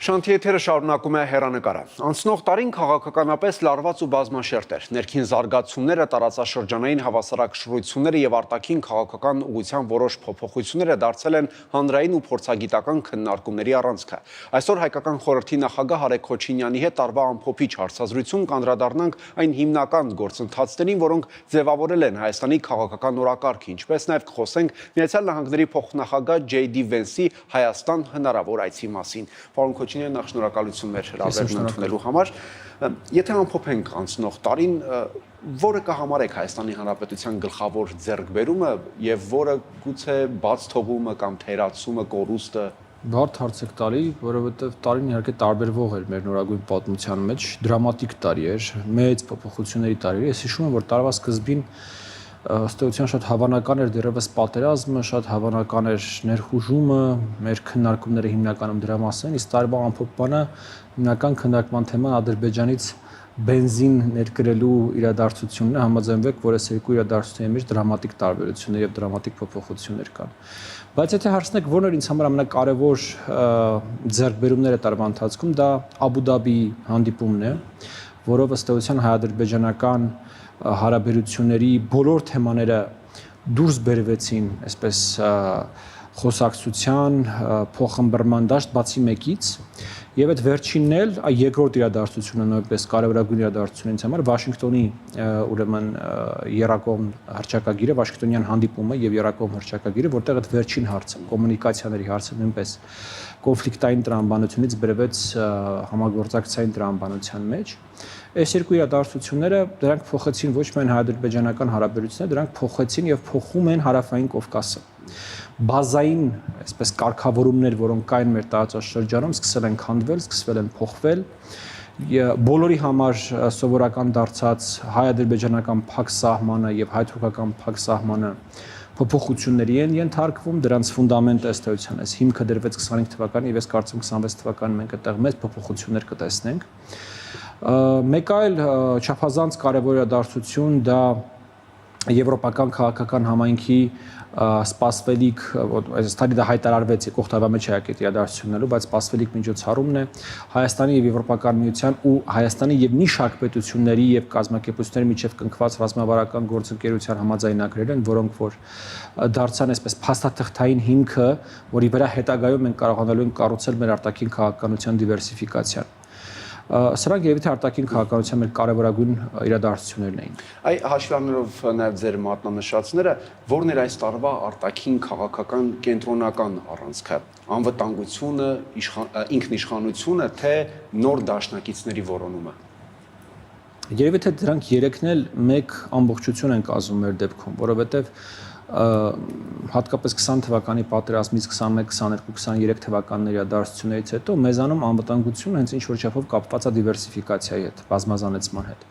Շանթիեթերը շարունակում է հեռանկարը։ Անցնող տարին քաղաքականապես լարված ու բազմաշերտ էր։ Ներքին զարգացումները, տարածաշրջանային հավասարակշռությունները եւ արտաքին քաղաքական ուղղության որոշ փոփոխությունները դարձել են հանրային ու փորձագիտական քննարկումների առանցքը։ Այսօր հայկական խորհրդի նախագահ Արեգ Քոչինյանի հետ տարվա ամփոփիչ հարցազրույցում կանդրադառնանք այն հիմնական գործընթացներին, որոնք ձևավորել են Հայաստանի քաղաքական օրակարգը, ինչպես նաեւ կխոսենք Միացյալ Նահանգների փոխնախագահ J.D. Վենսի Հայաստան հնարավոր այցի մասին։ Պարոն նախ շնորհակալություն մեր հրավերն ընդունելու համար։ Եթե ամփոփենք անցնող տարին, որը կհամարեք Հայաստանի Հանրապետության գլխավոր ձեռքբերումը եւ որը գուցե բաց թողումը կամ թերացումը, կորուստը։ Բարդ հարց եք տալի, որովհետեւ տարին իհարկե տարբերվող էր մեր նորագույն պատմության մեջ, դրամատիկ տարի էր, մեծ փոփոխությունների տարի էր։ Ես հիշում եմ, որ տարվա սկզբին ըստ էության շատ հավանական էր դեռևս պատերազմը, շատ հավանական էր ներխուժումը, մեր քննարկումները հիմնականում դրա մասին, իսկ տարվա ամփոփմանը հիմնական քննարկման թեման Ադրբեջանից բենզին ներկրելու իրադարձությունն է, համաձայնվեք, որ այս երկու իրադարձությունների մեջ դրամատիկ տարբերություններ եւ դրամատիկ փոփոխություններ կան։ Բայց եթե հարցնեք, որն էր ինձ համար ամենակարևոր ձեռքբերումները տարվա ընթացքում, դա Աբու Դաբի հանդիպումն է, որով ըստ էության հայ-ադրբեջանական հարաբերությունների բոլոր թեմաները դուրս բերվեցին, այսպես խոսակցության, փոխըմբռնման դաշտ բացի մեկից, եւ այդ վերջինն էլ երկրորդ իրադարձությունը նույնպես կարևորագույն իրադարձություն ինձ համար Վաշինգտոնի ուրեմն երակողմ հռչակագիրը, Վաշինգտոնյան հանդիպումը եւ երակողմ հռչակագիրը, որտեղ այդ վերջին հարցը, կոմունիկացիաների հարցը նույնպես կոնֆլիկտային տրամաբանությունից բերվեց համագործակցային տրամաբանության մեջ։ Այս երկու իրադարձությունները դրանք փոխեցին ոչ միայն հայ-ադրբեջանական հարաբերությունները, դրանք փոխեցին եւ փոխում են հարավային Կովկասը։ Բազային, այսպես կարգավորումներ, որոնք կային մեր տարածաշրջանում, սկսել են քանդվել, սկսվել են փոխվել։ Բոլորի համար սովորական դարձած հայ-ադրբեջանական փակ սահմանը եւ հայ-թուրքական փակ սահմանը փոփոխությունների են ենթարկվում, դրանց ֆունդամենտը ըստ էության էս հիմքը դրվեց 25 թվականին եւ ես կարծում եմ 26 թվականին մենք այդտեղ մեծ փոփոխություններ կտեսնենք։ Մեկ այլ չափազանց կարևոր իրադարձություն դա եվրոպական քաղաքական համայնքի սպասվելիք, այս տարի դա հայտարարվեց եկող տարվա մեջ հայկետ իրադարձություններով, բայց սպասվելիք միջոցառումն է Հայաստանի եւ Եվրոպական միության ու Հայաստանի եւ մի շարք պետությունների եւ կազմակերպությունների միջև կնքված ռազմավարական գործընկերության համաձայնագրեր են, որոնք որ դարձան այսպես փաստաթղթային հիմքը, որի վրա հետագայում մենք կարողանալու ենք կառուցել մեր արտաքին քաղաքականության դիվերսիֆիկացիան։ Սրանք երևի թե արտաքին քաղաքականության մեր կարևորագույն իրադարձություններն էին։ Այ հաշվի առնելով նաև ձեր մատնանշածները, որն էր այս տարվա արտաքին քաղաքական կենտրոնական առանցքը, անվտանգությունը, ինքնիշխանությունը, թե նոր դաշնակիցների որոնումը։ Երևի թե դրանք երեքն էլ մեկ ամբողջություն են կազմում մեր դեպքում, որովհետև հատկապես 20 թվականի պատերազմից 21, 22, 23 թվականների իրադարձություններից հետո մեզանում անվտանգությունը հենց ինչ-որ չափով կապված է դիվերսիֆիկացիայի հետ, բազմազանեցման հետ։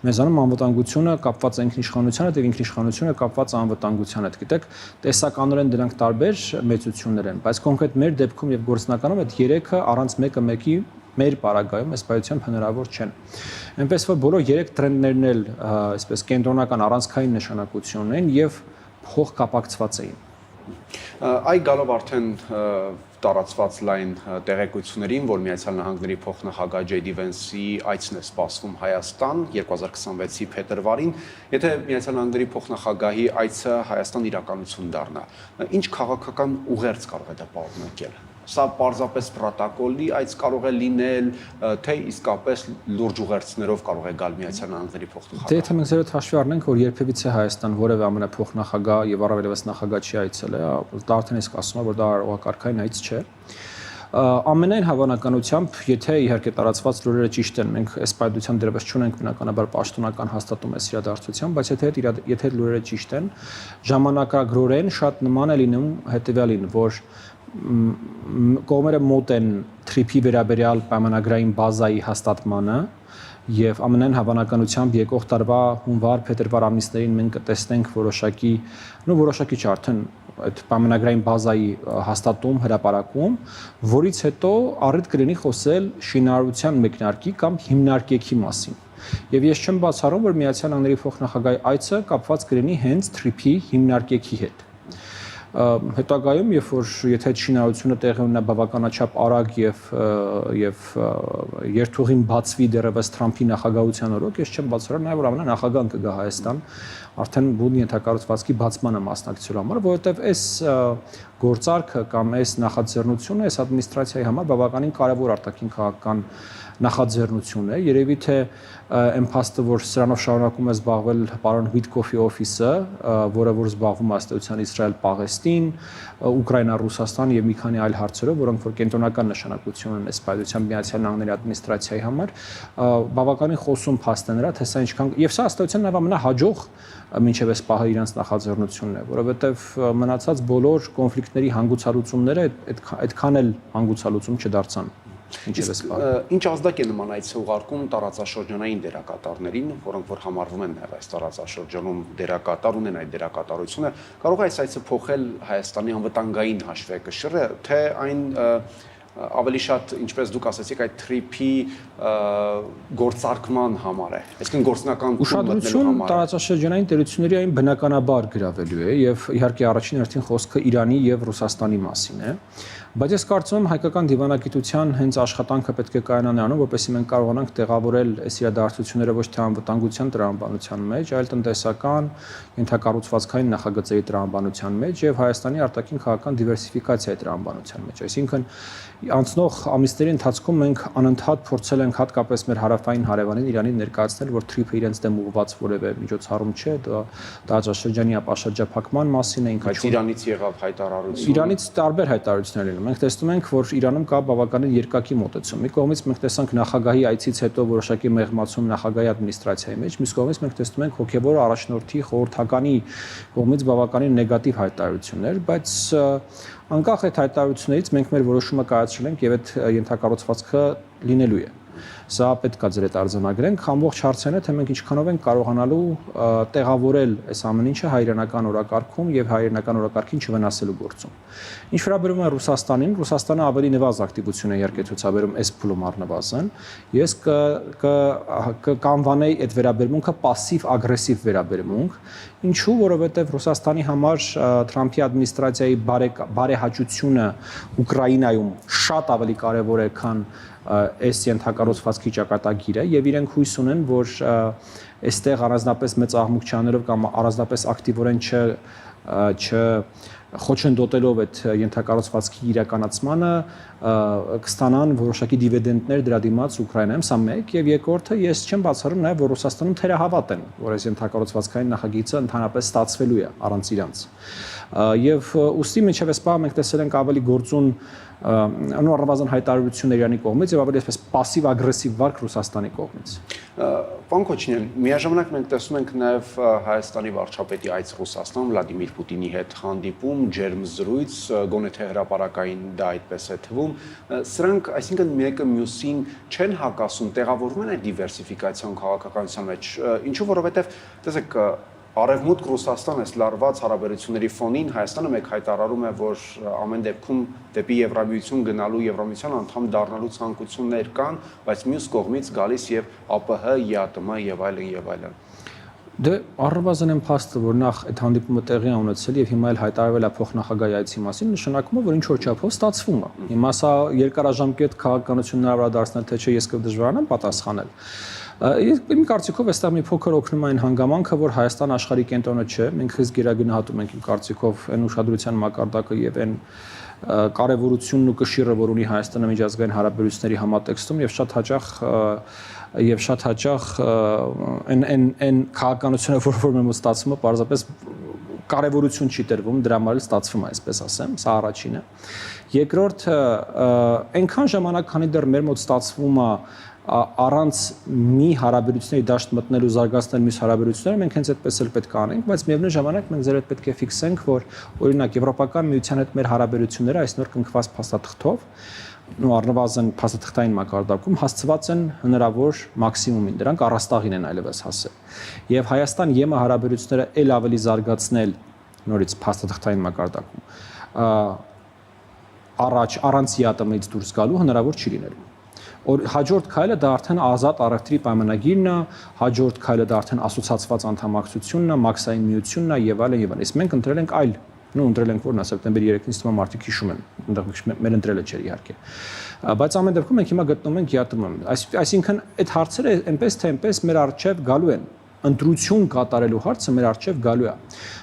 Մեզանում անվտանգությունը կապված է ինքնիշխանության հետ եւ ինքնիշխանությունը կապված է անվտանգության հետ։ Գիտեք, տեսականորեն դրանք տարբեր մեծություններ են, բայց կոնկրետ մեր դեպքում եւ գործնականում այդ երեքը առանց մեկը մեկի մեր պարագայում այս պայությամբ հնարավոր չեն։ Այնպես որ բոլոր երեք տրենդներն էլ այսպես կենտրոնական առանցքային նշանակություն ունեն եւ փող կապակցված էին։ Այ գալով արդեն տարածված լայն տեղեկություններին, որ Միացյալ Նահանգների փոխնախագահ J.D. Վենսի այցն է սպասվում Հայաստան 2026-ի փետրվարին, եթե Միացյալ Նահանգների փոխնախագահի այցը Հայաստան իրականություն դառնա, ինչ քաղաքական ուղերձ կարող է դա պարունակել։ Սա պարզապես պրոտոկոլի այց կարող է լինել, թե իսկապես լուրջ ուղերձներով կարող է գալ Միացյալ Նահանգների փոխնախագահը։ Դե եթե մենք զերծ հաշվի առնենք, որ երբևիցե Հայաստան որևէ ամենափոխնախագահ եւ առավելևս նախագահ չի այցել է, դա արդեն իսկ ասում է, որ դա օրակարգային այց չէ։ Ամենայն հավանականությամբ, եթե իհարկե տարածված լուրերը ճիշտ են, մենք այս պայմանությամբ դեռևս չունենք բնականաբար պաշտոնական հաստատում այս իրադարձության, բայց եթե լուրերը ճիշտ են, ժամանակագրորեն շատ նման է լինում հետեւյալին, որ կողմերը մոտ են թրիփի վերաբերյալ պայմանագրային բազայի հաստատմանը եւ ամենայն հավանականությամբ եկող տարվա հունվար-փետրվար ամիսներին մենք կտեսնենք որոշակի չէ արդեն այդ պայմանագրային բազայի հաստատում, հրապարակում, որից հետո առիթ կլինի խոսել շինարարության մեկնարկի կամ հիմնարկեքի մասին։ Եվ ես չեմ բացառում, որ Միացյալ Նահանգների փոխնախագահի այցը կապված կլինի հենց թրիփի հիմնարկեքի հետ։ Հետագայում, եթե շինարարությունը տեղի ունենա բավականաչափ արագ եւ երթուղին բացվի դեռևս Թրամփի նախագահության օրոք, ես չեմ բացառում նաեւ որ ամենա նախագահան կգա Հայաստան արդեն բուն ենթակառուցվածքի բացմանը մասնակցելու համար, որովհետեւ այս գործարքը կամ այս նախաձեռնությունը այս ադմինիստրացիայի համար բավականին կարևոր արտաքին քաղաքական նախաձեռնություն է, երևի թե այն փաստը, որ սրանով շարունակում է զբաղվել պարոն Վիտկոֆի օֆիսը, որը որ զբաղվում է ըստեյության Իսրայել-Պաղեստին, Ուկրաինա-Ռուսաստան եւ մի քանի այլ հարցերով, որոնք որ կենտրոնական նշանակություն ունեն այս պայմանությամբ Միացյալ Նահանգների ադմինիստրացիայի համար, բավականին խոսում փաստ է նրա, թե սա ինչքան եւ սա ըստեյության նաեւ ամենահաջող մինչև այս պահը իրենց նախաձեռնությունն է, որովհետեւ մնացած բոլոր կոնֆլիկտների հանգուցալուծումները այդքան էլ հանգուցալուծում չդարձան։ Ինչ ազդակ է նման այցը ուղարկում տարածաշրջանային դերակատարներին, որոնք որ համարվում են նաև այս տարածաշրջանում դերակատար ունեն այդ դերակատարությունը, կարող է այս այցը փոխել Հայաստանի անվտանգային հաշվեկշիռը, թե այն ավելի շատ, ինչպես դուք ասացիք, այդ թրիփի գործարկման համար է, այսինքն գործնական ուշադրություն տարածաշրջանային տերությունների այն բնականաբար գրավելու է եւ իհարկե առաջին հերթին խոսքը Իրանի եւ Ռուսաստանի մասին է, բայց ես կարծում եմ հայկական դիվանագիտության հենց աշխատանքը պետք է կայանա նրանում, որպեսզի մենք կարողանանք տեղավորել այս իրադարձությունները ոչ թե անվտանգության տրամաբանության մեջ, այլ տնտեսական, ենթակառուցվածքային նախագծերի տրամաբանության մեջ եւ Հայաստանի արտաքին քաղաքական դիվերսիֆիկացիայի տրամաբանության մեջ, այսինքն անցնող ամիսների ընթացքում մենք անընդհատ փորձել ենք հատկապես մեր հարավային հարևանին Իրանին ներկայացնել, որ թրիփը իրենց դեմ ուղղված որևէ միջոցառում չէ, դա տարածաշրջանի ապաշրջափակման մասին է, ինքնաչափ Իրանից եղավ հայտարարություն։ Իրանից տարբեր հայտարարություններ են։ Մենք տեսնում ենք, որ Իրանում կա բավականին երկակի մոտեցում։ Մի կողմից մենք տեսանք նախագահի այցից հետո որոշակի մեղմացում նախագահի ադմինիստրացիայի մեջ, մյուս կողմից մենք տեսնում ենք հոգևոր առաջնորդի խորհրդականի կողմից բավականին նեգատիվ հայտարարություններ, բայց անկախ այդ հայտարարություններից մենք մեր որոշումը կայացրել ենք եւ այդ ենթակառուցվածքը լինելու է։ Սա պետք է ձեր հետ արձանագրենք, ամբողջ հարցն է, թե մենք ինչքանով ենք կարողանալու տեղավորել այս ամեն ինչը հայրենական օրակարգում եւ հայրենական օրակարգին չվնասելու գործում։ Ինչ վերաբերում է Ռուսաստանին, Ռուսաստանը ավելի նվազ ակտիվություն է իհարկե ցուցաբերում այս փուլում առնվազն։ Ես կանվանեի այդ վերաբերմունքը пассив-ագրեսիվ վերաբերմունք, ինչու, որովհետեւ Ռուսաստանի համար Թրամփի ադմինիստրացիայի բարեհաճությունը Ուկրաինայում շատ ավելի կարեւոր է, քան այս ենթակառուցվածքի ճակատագիրը եւ իրենք հույս ունեն, որ այստեղ առանձնապես մեծ աղմուկ չանելով կամ առանձնապես ակտիվորեն չխոչընդոտելով այդ ենթակառուցվածքի իրականացմանը կստանան որոշակի դիվիդենդներ դրա դիմաց Ուկրաինայում, սա մեկ, եւ երկրորդը ես չեմ բացառում նաեւ որ Ռուսաստանում թերահավատ են, որ այս ենթակառուցվածքային նախագիծը ընդհանրապես ստացվելու է առանց իրանց։ Եվ ուստի մինչև այս պահը մենք տեսել ենք ավելի գործուն անառնվազն հայտարարություններ Իրանի կողմից եւ ավելի այսպես пассив-ագրեսիվ վարք Ռուսաստանի կողմից։ Պարոն Քոչինյան, միաժամանակ մենք տեսնում ենք նաեւ Հայաստանի վարչապետի այց Ռուսաստան Վլադիմիր Պուտինի հետ հանդիպում, ջերմ զրույց, գոնե թե հրապարակային դա այդպես է թվում։ Սրանք, այսինքն մեկը մյուսին չեն հակասում, տեղավորվում են այդ դիվերսիֆիկացիոն քաղաքականության մեջ, ինչու որովհետեւ տեսեք Արևմուտք Ռուսաստան այս լարված հարաբերությունների ֆոնին Հայաստանը մեկ հայտարարում է, որ ամեն դեպքում դեպի Եվրամիություն գնալու, Եվրամիության անդամ դառնալու ցանկություններ կան, բայց մյուս կողմից գալիս եւ ԱՊՀ, ԵԱՏՄ եւ այլն եւ այլն։ Դե առնվազն այն փաստը, որ նախ այդ հանդիպումը տեղի ունեցել եւ հիմա էլ հայտարարվել է փոխնախագահի այցի մասին, նշանակում է, որ ինչ որ չափով ստացվում է։ Հիմա սա երկարաժամկետ քաղաքականություն հնարավոր դարձնել, թե չէ, ես կդժվարանամ պատասխանել։ Իմ կարծիքով այստեղ մի փոքր օգնում է այն հանգամանքը, որ Հայաստան աշխարհի կենտրոնը չէ, մենք խիստ գերագնահատում ենք իմ կարծիքով այն ուշադրության մակարդակը եւ այն կարևորությունն ու կշիռը, որ ունի Հայաստանը միջազգային հարաբերությունների համատեքստում եւ շատ հաճախ այն քաղաքականությունը, որ մոտ ստացվում է, պարզապես կարևորություն չի տրվում, դրա համար էլ ստացվում է, այսպես ասեմ, սա առաջինը։ Երկրորդը, այնքան ժամանակ, քանի դեռ մեր մոտ ստացվում է առանց մի հարաբերությունների դաշտ մտնելու զարգացնել մյուս հարաբերությունները, մենք հենց այդպես էլ պետք է անենք, բայց միևնույն ժամանակ մենք ձեր հետ պետք է ֆիքսենք, որ օրինակ Եվրոպական միության հետ մեր հարաբերությունները այս նոր կնքված փաստաթղթով ու առնվազն փաստաթղթային մակարդակում հասցված են հնարավոր մաքսիմումին, դրանք առաստաղին են այլևս հասել։ Եվ Հայաստան-ԵՄ հարաբերությունները ել ավելի զարգացնել նորից փաստաթղթային մակարդակում առաջ առանց ԵԱՏՄ-ից դուրս գալու հնարավոր չի լինելու։ Հաջորդ քայլը դա արդեն ազատ առևտրի պայմանագիրն է, հաջորդ քայլը դա արդեն ասոցիացված անդամակցությունն է, մաքսային միությունն է եւ այլն եւ այլն։ Իսկ մենք ընտրել ենք այլ, ընտրել ենք որն է սեպտեմբերի 3-ից թվում մարդիկ հիշում են, այնտեղ մեր ընտրելը չէր իհարկե։ Բայց ամեն դեպքում մենք հիմա գտնվում ենք ԵԱՏՄ-ում։ Այսինքն այդ հարցերը այնպես թե այնպես մեր առջև գալու են։ Ընտրություն կատարելու հարցը մեր առջև գալու է։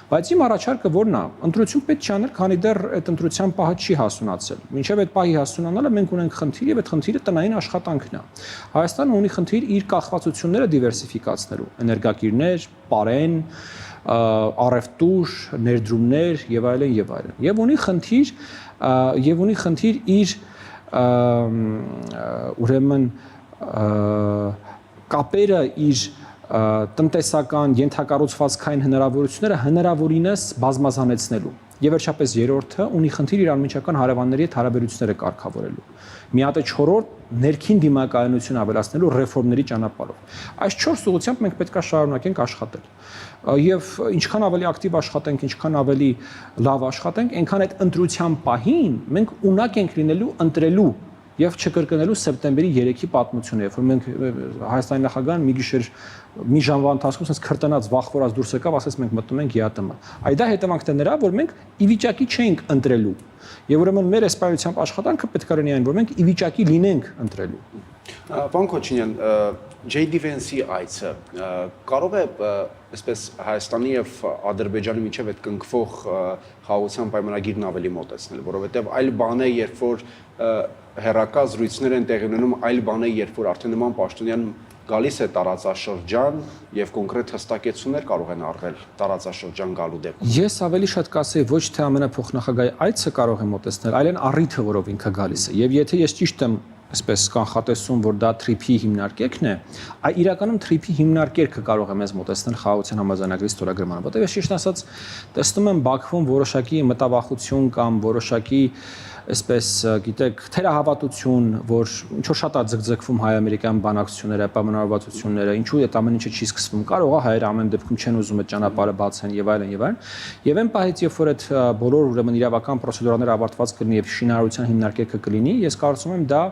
Բայց իմ առաջարկը որն է, ընտրություն պետք չի անել, քանի դեռ այդ ընտրության պահը չի հասունացել։ Մինչև այդ պահի հասունանալը մենք ունենք խնդիր եւ այդ խնդիրը տնային աշխատանքն է։ Հայաստանը ունի խնդիր իր կախվածությունները դիվերսիֆիկացնելու, էներգակիրներ, պարեն, առևտուր, ներդրումներ եւ այլն եւ այլն։ Եվ ունի խնդիր իր ուրեմն կապերը իր տնտեսական ենթակառուցվածքային հնարավորությունները հնարավորինս բազմազանեցնելու։ Եվ վերջապես երրորդը ունի խնդիր իր անմիջական հարևանների հետ հարաբերությունները կարգավորելու։ Մի հատ է չորրորդ ներքին դիմակայունություն ավելացնելու ռեֆորմների ճանապարհով։ Այս 4 ուղղությամբ մենք պետք է շարունակենք աշխատել։ Եվ ինչքան ավելի ակտիվ աշխատենք, ինչքան ավելի լավ աշխատենք, այնքան այդ ընտրության պահին մենք ունակ ենք լինելու ընտրելու եւ չկրկնելու սեպտեմբերի 3-ի պատմությունը, երբ որ մենք Հայաստանի նախագահան մի գիշեր մի ժամվա ընթացքում sense քրտնած վախվորած դուրս եկավ, ասես մենք մտնում ենք ԵԱՏՄ։ Այդ դա հետևանքն է նրա, որ մենք ի վիճակի չենք ընտրելու։ Եվ ուրեմն մեր էսպայությամբ աշխատանքը պետք է լինի այն, որ մենք ի վիճակի լինենք ընտրելու։ Պարոն Քոչինյան, JD Vance-ի այցը կարող է այսպես Հայաստանի եւ Ադրբեջանի միջև այդ կնքվող խաղաղության պայմանագիրն ավելի մոտեցնել, որովհետեւ այլ բան է, երբ որ հերակա զրույցներ են տեղի ունենում, այլ բան է, երբ որ արդեն նման պաշտոնյան գալիս է տարածաշրջան եւ կոնկրետ հստակեցումներ կարող են արվել տարածաշրջան գալու դեպքում։ Ես ավելի շատ կասեի ոչ թե ամենափոխնախագահի այցը կարող է մոտեցնել, այլ այն առիթը, որով ինքը գալիս է։ Եվ եթե ես ճիշտ եմ այսպես կանխատեսում, որ դա TRIP-ի հիմնարկերքն է, իրականում TRIP-ի հիմնարկերքը կարող է մեզ մոտեցնել խաղաղության համաձայնագրի ստորագրմանը, որտեղ ես ճիշտ ասած տեսնում եմ Բաքվում որոշակի մտավախություն կամ որոշակի այսպես գիտեք թերահավատություն, որ ինչ որ շատ է ձգձգվում հայ-ամերիկյան բանակցությունները, պայմանավորվածությունները, ինչու այդ ամեն ինչը չի սկսվում, կարող է հայերը ամեն դեպքում չեն ուզում այդ ճանապարհը բացեն եւ այլն եւ այլն։ Եվ այն պահից, երբ որ այդ բոլոր ուրեմն իրավական պրոցեդուրաները ավարտված կլինի եւ շինարարության հիմնարկերքը կլինի, ես կարծում եմ դա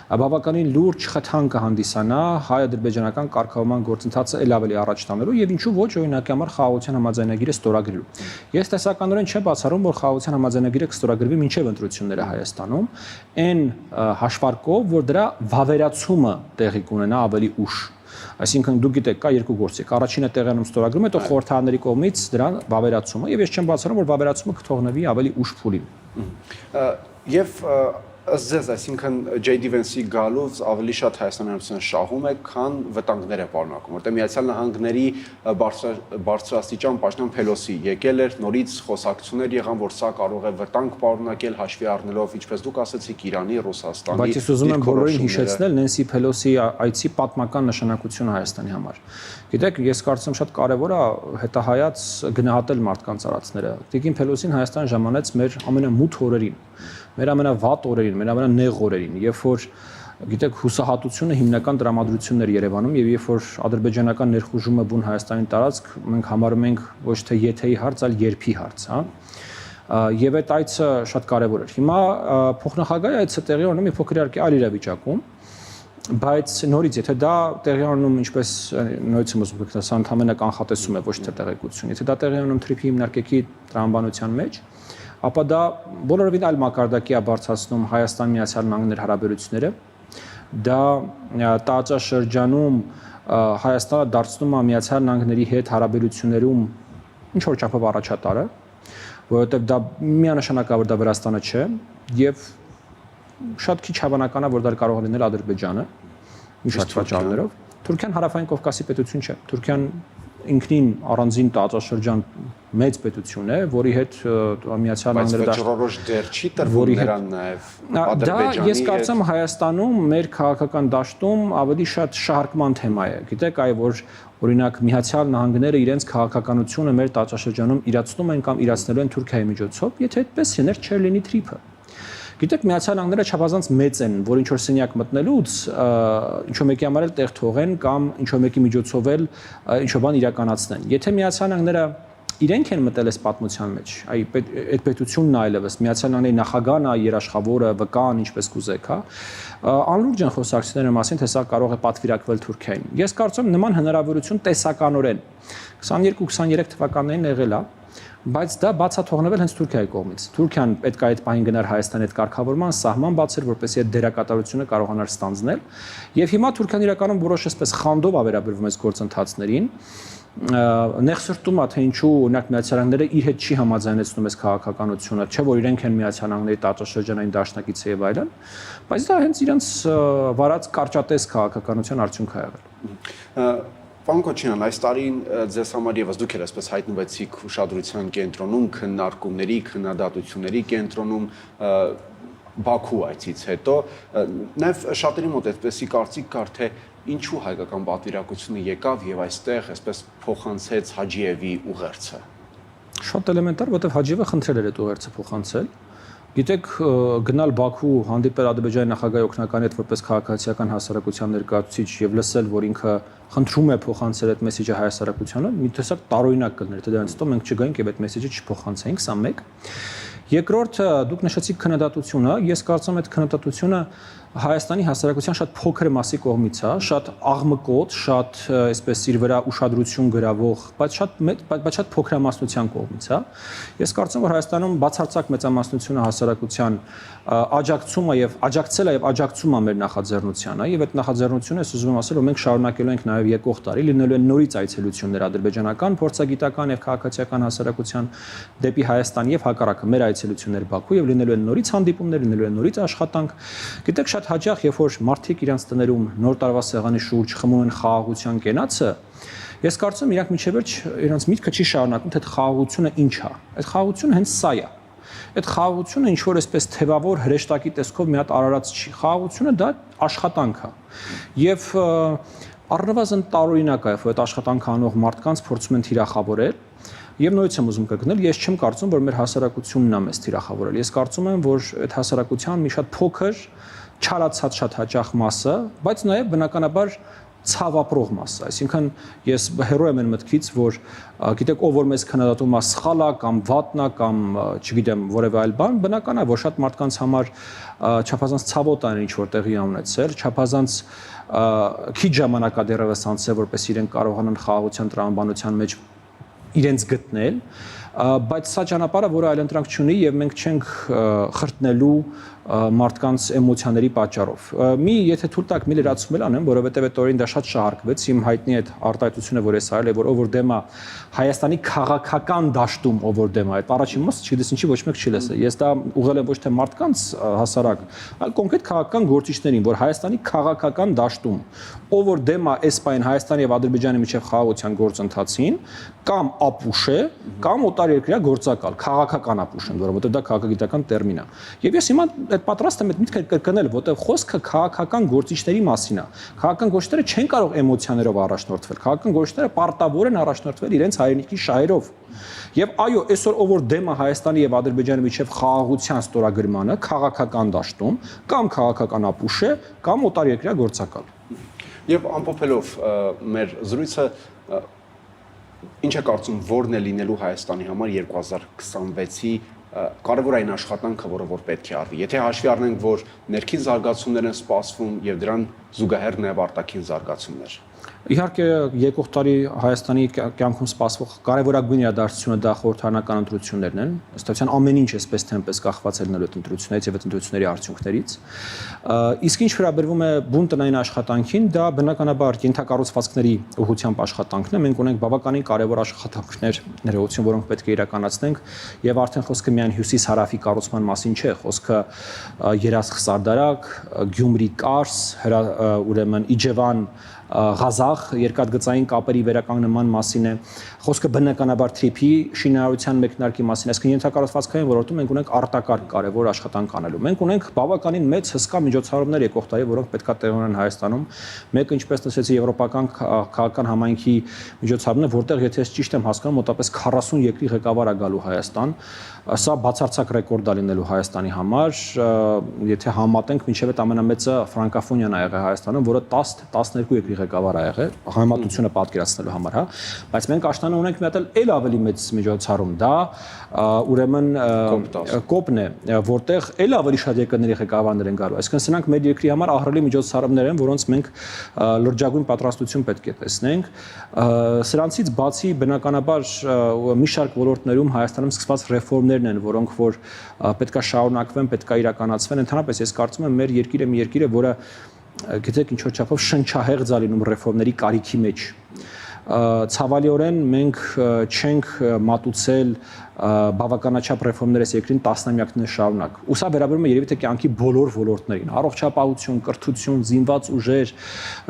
բավականին լուրջ խթան կհանդիսանա հայ-ադրբեջանական կարգավորման գործընթացը ել ավելի առաջ տանելու եւ ինչու ոչ օրինակի համար խաղաղության համաձայնագիրը ստորագրելու։ Ես տեսականորեն չեմ բացառում, որ խաղաղության համաձայնագիրը կստորագրվի մինչեւ ընտրությունները Հայաստանում, այն հաշվարկով, որ դրա վավերացումը տեղի կունենա ավելի ուշ։ Այսինքն դուք գիտեք, կա երկու գործիք։ Առաջինը տեղանում ստորագրումը, հետո խորհրդարանների կողմից դրան վավերացումը, եւ ես չեմ բացառում, որ վավերացումը կթողնվի ավելի ուշ փուլին։ Եվ ըստ ձեզ, այսինքն JD Vance-ի գալուց ավելի շատ Հայաստանի Հանրապետությունը շահում է, քան վտանգներ է պարունակում, որտեղ Միացյալ Նահանգների բարձրաստիճան պաշտպան Փելոսի եկել էր, նորից խոսակցություններ եղան, որ սա կարող է վտանգ պարունակել հաշվի առնելով, ինչպես դուք ասացիք, Իրանի, Ռուսաստանի։ Բայց ես ուզում եմ բոլորին հիշեցնել Նենսի Փելոսի այցի պատմական նշանակությունը Հայաստանի համար։ Գիտեք, ես կարծում շատ կարևոր է հետահայաց գնահատել մարդկանց արածները։ Տիկին Փելոսին Հայաստան ժամանեց մեր ամենամութ օրերին, մեր ամենավատ օրերին, մեր ամենանեղ օրերին, երբ որ գիտեք հուսահատությունը հիմնական տրամադրությունն էր Երևանում եւ երբ որ ադրբեջանական ներխուժումը բուն Հայաստանին տարածք մենք համարում ենք ոչ թե եթեի հարց, այլ երբի հարց, հա։ Եվ այդ այցը շատ կարևոր էր։ Հիմա փոխնախագահի այցը տեղի ունենում է փոքր իհարկե այլ իրավիճակում, բայց նորից եթե դա տեղի ունենում ինչպես նույնիսկ ուզում եք ասել, ընդհանրապես կանխատեսում է ոչ թե տեղեկություն։ Եթե դա տեղի ունենում TRIP-ի հիմնարկերքի տրամաբանության մեջ, ապա դա բոլորովին այլ մակարդակի է բարձրացնում Հայաստան-Միացյալ Նահանգների հարաբերությունները։ Դա տարածաշրջանում Հայաստանը դարձնում է Միացյալ Նահանգների հետ հարաբերություններում ինչ որ չափով առաջատարը, որովհետև դա միանշանակավոր դա Վրաստանը չէ եւ շատ քիչ հավանական է որ դա կարող է լինել Ադրբեջանը մի շարք պատճառներով։ Թուրքիան հարավային Կովկասի պետություն չէ։ Թուրքիան ինքնին առանձին տարածաշրջան մեծ պետություն է, որի հետ Միացյալ Նահանգները դաշնորոշ դեր չի տրվում նրան նաև Ադրբեջանի հետ։ Ես կարծեմ Հայաստանում մեր քաղաքական դաշտում ավելի շատ շահարկման թեմա է։ Գիտեք, այ որ օրինակ Միացյալ Նահանգները իրենց քաղաքականությունը մեր տարածաշրջանում իրացնում են կամ իրացնելու են Թուրքիայի միջոցով, եթե այդպես հեներ չէր լինի թրիփը։ Գիտեք, Միացյալ Նահանգները չափազանց մեծ են, որ ինչ որ սենյակ մտնելուց ինչ որ մեկի համար էլ տեղ թողեն կամ ինչ որ մեկի միջոցով էլ ինչ որ բան իրականացնեն։ Եթե Միացյալ Նահանգները իրենք են մտել այս պատմության մեջ, այդ պետությունն այլևս Միացյալ Նահանգների նախագահն է, երաշխավորը, վկան, ինչպես կուզեք, հա, անլուրջ են խոսակցությունները մասին, թե սա կարող է պատվիրակվել Թուրքիային։ Ես կարծում եմ նման հնարավորություն տեսականորեն 22-23 թվականներին եղել է, բայց դա բացաթողնվել հենց Թուրքիայի կողմից։ Թուրքիան պետք է այդ պահին գնար Հայաստանի հետ կարգավորման, սահման բացեր, որպեսզի այդ դերակատարությունը կարողանար ստանձնել։ Եվ հիմա Թուրքիան իրականում որոշ էսպես խանդով է վերաբերվում այս գործընթացներին։ Նեղսրտում է, թե ինչու օրինակ Միացյալ Նահանգները իր հետ չի համաձայնեցնում այս քաղաքականությունը, չէ՞ որ իրենք են Միացյալ Նահանգների տարածաշրջանային դաշնակիցը եւ այլն, բայց դա հենց իրենց վարած կարճատես քաղաքականության արդյունք է եղել։ Պարոն Քոչարյան, այս տարին ձեզ համար եւս դուք եք այսպես հայտնվեցիք ուշադրության կենտրոնում, քննարկումների, քննադատությունների կենտրոնում Բաքու այցից հետո, նաեւ շատերի մոտ այդպեսի կարծիք կար, թե ինչու հայկական պատվիրակությունը եկավ եւ այստեղ այսպես փոխանցեց Հաջիևի ուղերձը։ Շատ էլեմենտար, որովհետեւ Հաջիևը խնդրել էր այդ ուղերձը փոխանցել։ Գիտեք, գնալ Բաքու, հանդիպել Ադրբեջանի նախագահի օգնականի հետ որպես քաղաքացիական հասարակության ներկայացուցիչ եւ լսել, որ ինքը խնդրում է փոխանցել այդ մեսեջը հայ հասարակությանը, մի տեսակ տարօրինակ կլներ, թե դրանից հետո մենք չգայինք եւ այդ մեսեջը չփոխանցենք, սա մեկ։ Երկրորդ, դուք նշեցիք քննադատությունը, ես կարծում եմ այդ քննադատությունը Հայաստանի հասարակության շատ փոքր մասի կողմից է, շատ աղմկոտ, շատ այսպես իր վրա ուշադրություն գրավող, բայց շատ փոքրամասնության կողմից է։ Ես կարծում եմ, որ Հայաստանում բացարձակ մեծամասնությունը հասարակության աջակցում է եւ աջակցել է եւ աջակցում է մեր նախաձեռնությանը, եւ այդ նախաձեռնությունը ես ուզում եմ ասել, որ մենք շարունակելու ենք նաեւ եկող տարի լինելու են նորից այցելություններ ադրբեջանական, փորձագիտական եւ քաղաքացիական հասարակության դեպի Հայաստան եւ հակառակը մեր այցելություններ Բաքու եւ լինելու են նորից հանդիպումներ, լինելու են նորից աշխատանք։ Գիտեք, շատ հաճախ, երբ որ մարդիկ իրանց տներում նոր տարվա սեղանի շուրջ խմում են խաղաղության կենացը, ես կարծում եմ իրանք մինչև վերջ իրանց միտքը չի շարունակում, թե խաղաղությունը ինչ է։ Այդ խաղաղությունը հենց սա է։ Այդ խաղաղությունը ինչ որ այսպես թևավոր հրեշտակի տեսքով մի հատ արարած չի։ Խաղաղությունը դա աշխատանք է։ Եվ առնվազն տարօրինակ է, որ այդ աշխատանքը անող մարդկանց փորձում են թիրախավորել։ Եվ նույնիսկ եմ ուզում կրկնել, ես չեմ կարծում, որ մեր հասարակությունն է մեզ թիրախավորել։ Ես կարծում եմ, որ այդ հասարակության մի շատ փոքր, չարացած շատ հաճախ մասը, բայց նաև բնականաբար ցավապրող մասը, այսինքն ես հերո եմ այն մտքից, որ գիտեք, ով որ մեզ քննադատում է սխալ է կամ վատն է կամ չգիտեմ որևէ այլ բան, բնական է, որ շատ մարդկանց համար չափազանց ցավոտ է ինչ որ տեղի ունեցել, չափազանց քիչ ժամանակ է դեռևս անցել, որպես իրենք կարողանան խաղաղության տրամաբանության մեջ իրենց գտնել, բայց սա ճանապարհը, որը այլընտրանք չունի եւ մենք չենք խրտնելու մարդկանց էմոցիաների պատճառով։ Եթե թույլ տաք, մի լրացում էլ անեմ, որովհետեւ այդ օրին դա շատ շահարկվեց, իմ հայտնի այդ արտահայտությունը, որ ես արել եմ, որ ով որ դեմ է Հայաստանի քաղաքական դաշտում, ով որ դեմ է, այդ առաջին մասը չգիտես ինչի ոչ մեկ չի լսել։ Ես դա ուղղել եմ ոչ թե մարդկանց հասարակ, այլ կոնկրետ քաղաքական գործիչներին, որ Հայաստանի քաղաքական դաշտում, ով որ դեմ է այս պայն Հայաստանի եւ Ադրբեջանի միջև խաղաղության գործընթացին, կամ ապուշ է, կամ օտարերկրյա գործակալ, քաղաքական ապուշ են, որովհետեւ դա քաղաքագիտական տերմին է։ Եվ ես հիմա այդ պատրաստ եմ այդ միտքը կրկնել, որտեղ խոսքը քաղաքական գործիչների մասին է։ Քաղաքական գործիչները չեն կարող էմոցիաներով առաջնորդվել։ Քաղաքական գործիչները պարտավոր են առաջնորդվել իրենց հայրենիքի շահերով։ Եվ այո, այսօր ով որ դեմ է Հայաստանի եւ Ադրբեջանի միջև խաղաղության ստորագրմանը քաղաքական դաշտում, կամ քաղաքական ապուշ է, կամ օտարերկրյա գործակալ։ Եվ ամփոփելով մեր զրույցը, ինչ է կարծում, որն է լինելու Հայաստանի համար 2026-ի կարևորային աշխատանքը, որը որ պետք է արվի։ Եթե հաշվի առնենք, որ ներքին զարգացումներ են սպասվում եւ դրան զուգահեռ նաեւ արտաքին զարգացումներ։ Իհարկե, եկող տարի Հայաստանի կյանքում սպասվող կարևորագույն իրադարձությունը դա խորհրդարանական ընտրություններն են։ Ըստեյության ամեն ինչ էսպես թե այնպես կախված է լինելու այդ ընտրություններից եւ այդ ընտրությունների արդյունքներից։ Իսկ ինչ վերաբերվում է բուն տնային աշխատանքին, դա բնականաբար ենթակառուցվածքների ուղղությամբ աշխատանքն է։ Մենք ունենք բավականին կարևոր աշխատանքներ, ներողություն, որոնք պետք է իրականացնենք, եւ արդեն խոսքը միայն հյուսիս-հարավի կառուցման մասին չէ, խոսքը Երասխ-Սարդարակ, Գյումրի-Կարս, ուրեմն Իջևան Ղազախ երկաթգծային կապերի վերականգնման մասին է, խոսքը բնականաբար TRIP-ի շինարարության մեկնարկի մասին է, այսինքն ենթակառուցվածքային ոլորտում մենք ունենք արտակարգ կարևոր աշխատանք անելու։ Մենք ունենք բավականին մեծ հսկա միջոցառումներ եկող տարի, որոնք պետք է տեղի ունենան Հայաստանում։ Մեկը, ինչպես նշեցի, եվրոպական քաղաքական համայնքի միջոցառումն է, որտեղ եթե ես ճիշտ եմ հասկանում, մոտավորապես 40 երկրի ղեկավար է գալու Հայաստան։ Սա բացարձակ ռեկորդ է լինելու Հայաստանի համար, եթե համատենք, մինչև այդ ամենամեծը ֆրանկոֆոնիան ա եղել Հայաստանում, որը 10-12 երկրի ղեկավար ա եղել, համատությունը պատկերացնելու համար, հա, բայց մենք աշտանը ունենք մի հատ էլ ավելի մեծ միջոցառում, դա ուրեմն կոպն է, որտեղ էլ ավելի շատ երկրների ղեկավարներ են գալու, այսինքն սրանք մեր երկրի համար ահռելի միջոցառումներ են, որոնց մենք լրջագույն պատրաստություն պետք է տեսնենք։ Սրանցից բացի բնականաբար մի շարք ոլորտներում Հայաստանում սկսված ռեֆորմներ են, որոնք որ պետքա շարունակվեն, պետքա իրականացվեն, ընդհանրապես ես կարծում եմ մեր երկիրը մի երկիր է, որը գիտեք ինչ որ չափով շնչահեղձ է լինում ռեֆորմների կարիքի մեջ։ Ցավալիորեն մենք չենք մատուցել բավականաչափ ռեֆորմներ այս երկրին տասնամյակներ շարունակ։ Ու սա վերաբերում է երևի թե կյանքի բոլոր ոլորտներին՝ առողջապահություն, կրթություն, զինված ուժեր,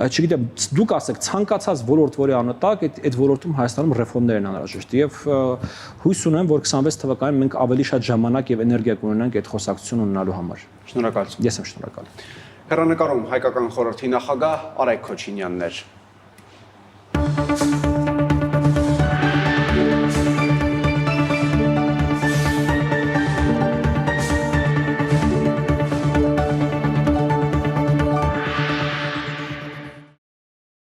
չգիտեմ, դուք ասեք, ցանկացած ոլորտ, որի անոտակ, այդ ոլորտում Հայաստանում ռեֆորմներ են անհրաժեշտ։ Եվ հույս ունեմ, որ 26 թվականին մենք ավելի շատ ժամանակ եւ էներգիա կունենանք այդ խոսակցությունը ունենալու համար։ Շնորհակալություն։ Ես եմ շնորհակալ։ Հեռանկարում հայկական խորհրդի նախագահ Արայք Քոչինյանն էր։